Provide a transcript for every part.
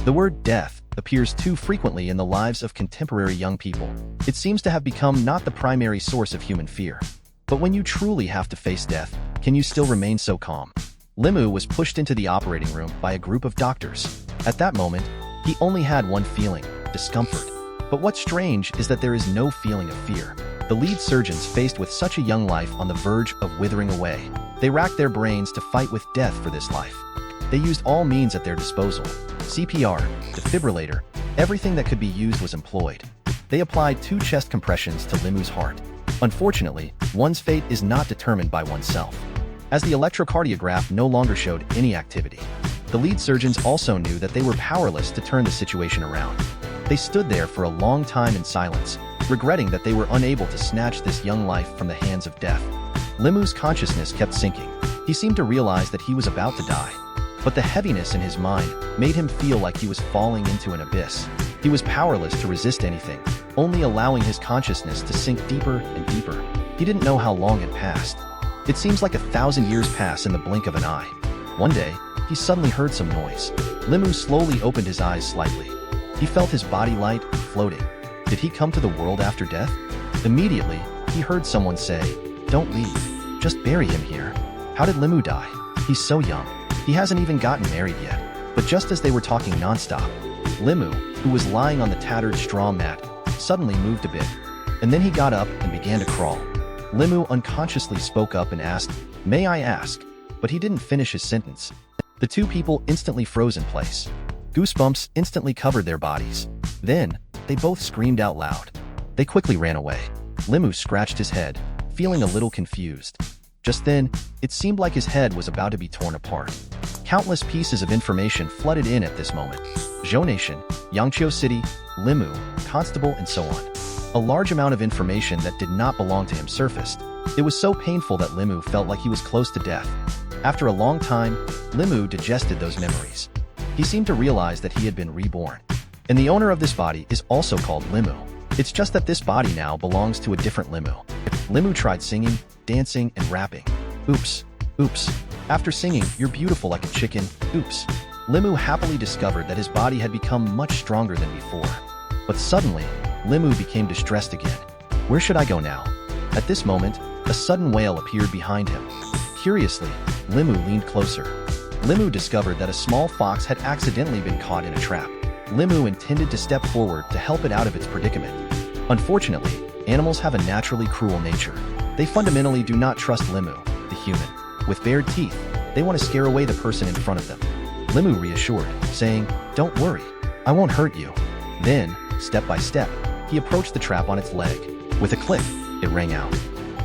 The word death appears too frequently in the lives of contemporary young people. It seems to have become not the primary source of human fear. But when you truly have to face death, can you still remain so calm? Limu was pushed into the operating room by a group of doctors. At that moment, he only had one feeling: discomfort. But what's strange is that there is no feeling of fear. The lead surgeons, faced with such a young life on the verge of withering away, they racked their brains to fight with death for this life. They used all means at their disposal: CPR, defibrillator, everything that could be used was employed. They applied 2 chest compressions to Limu's heart. Unfortunately, one's fate is not determined by oneself, as the electrocardiograph no longer showed any activity. The lead surgeons also knew that they were powerless to turn the situation around. They stood there for a long time in silence, regretting that they were unable to snatch this young life from the hands of death. Limu's consciousness kept sinking. He seemed to realize that he was about to die. But the heaviness in his mind made him feel like he was falling into an abyss. He was powerless to resist anything, only allowing his consciousness to sink deeper and deeper. He didn't know how long had passed. It seems like 1,000 years pass in the blink of an eye. One day, he suddenly heard some noise. Limu slowly opened his eyes slightly. He felt his body light and floating. Did he come to the world after death? Immediately, he heard someone say, "Don't leave. Just bury him here." How did Limu die? He's so young. He hasn't even gotten married yet. But just as they were talking nonstop, Limu, who was lying on the tattered straw mat, suddenly moved a bit. And then he got up and began to crawl. Limu unconsciously spoke up and asked, "May I ask?" But he didn't finish his sentence. The 2 people instantly froze in place. Goosebumps instantly covered their bodies. Then, they both screamed out loud. They quickly ran away. Limu scratched his head, feeling a little confused. Just then, it seemed like his head was about to be torn apart. Countless pieces of information flooded in at this moment. Zhou Nation, Yangqiu City, Limu, Constable, and so on. A large amount of information that did not belong to him surfaced. It was so painful that Limu felt like he was close to death. After a long time, Limu digested those memories. He seemed to realize that he had been reborn. And the owner of this body is also called Limu. It's just that this body now belongs to a different Limu. Limu tried singing, dancing, and rapping. Oops, oops. After singing, "You're beautiful like a chicken," oops. Limu happily discovered that his body had become much stronger than before. But suddenly, Limu became distressed again. Where should I go now? At this moment, a sudden wail appeared behind him. Curiously, Limu leaned closer. Limu discovered that a small fox had accidentally been caught in a trap. Limu intended to step forward to help it out of its predicament. Unfortunately, animals have a naturally cruel nature. They fundamentally do not trust Limu, the human. With bared teeth, they want to scare away the person in front of them. Limu reassured, saying, "Don't worry, I won't hurt you." Then, step by step, he approached the trap on its leg. With a click, it rang out.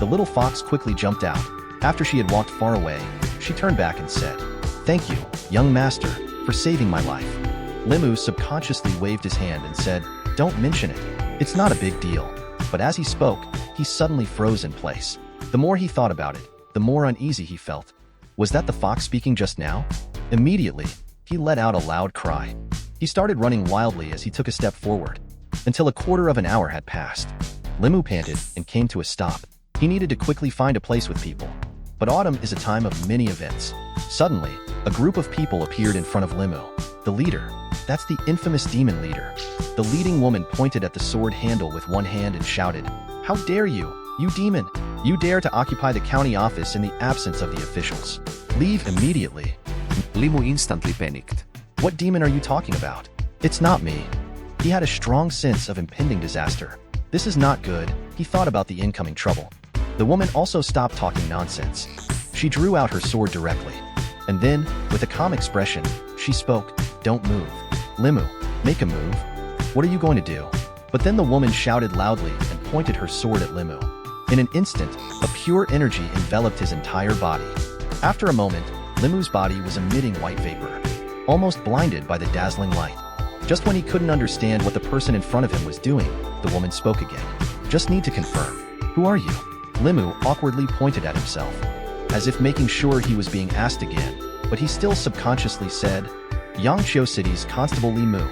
The little fox quickly jumped out. After she had walked far away, she turned back and said, "Thank you, young master, for saving my life." Limu subconsciously waved his hand and said, "Don't mention it. It's not a big deal." But as he spoke, he suddenly froze in place. The more he thought about it, the more uneasy he felt. Was that the fox speaking just now? Immediately, he let out a loud cry. He started running wildly as he took a step forward, until a quarter of an hour had passed. Limu panted and came to a stop. He needed to quickly find a place with people. But autumn is a time of many events. Suddenly, a group of people appeared in front of Limu. The leader. That's the infamous demon leader. The leading woman pointed at the sword handle with one hand and shouted, "How dare you, you demon! You dare to occupy the county office in the absence of the officials. Leave immediately." Limu instantly panicked. "What demon are you talking about? It's not me." He had a strong sense of impending disaster. This is not good. He thought about the incoming trouble. The woman also stopped talking nonsense. She drew out her sword directly. And then, with a calm expression, she spoke, "Don't move. Limu, make a move. What are you going to do?" But then the woman shouted loudly and pointed her sword at Limu. In an instant, a pure energy enveloped his entire body. After a moment, Limu's body was emitting white vapor, almost blinded by the dazzling light. Just when he couldn't understand what the person in front of him was doing, the woman spoke again. "Just need to confirm. Who are you?" Limu awkwardly pointed at himself, as if making sure he was being asked again, but he still subconsciously said, "Yangqiu City's Constable Limu."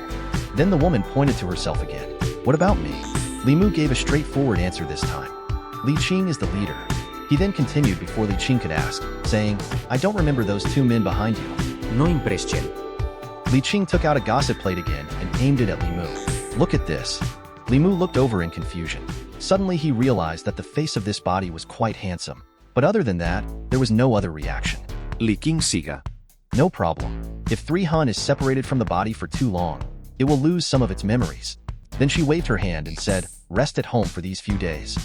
Then the woman pointed to herself again. "What about me?" Limu gave a straightforward answer this time. "Li Qing is the leader." He then continued before Li Qing could ask, saying, "I don't remember those 2 men behind you." No impression. Li Qing took out a gossip plate again and aimed it at Li Mu. Look at this. Li Mu looked over in confusion. Suddenly he realized that the face of this body was quite handsome. But other than that, there was no other reaction. Li Qing siga. No problem. If 3 Hun is separated from the body for too long, it will lose some of its memories. Then she waved her hand and said, rest at home for these few days.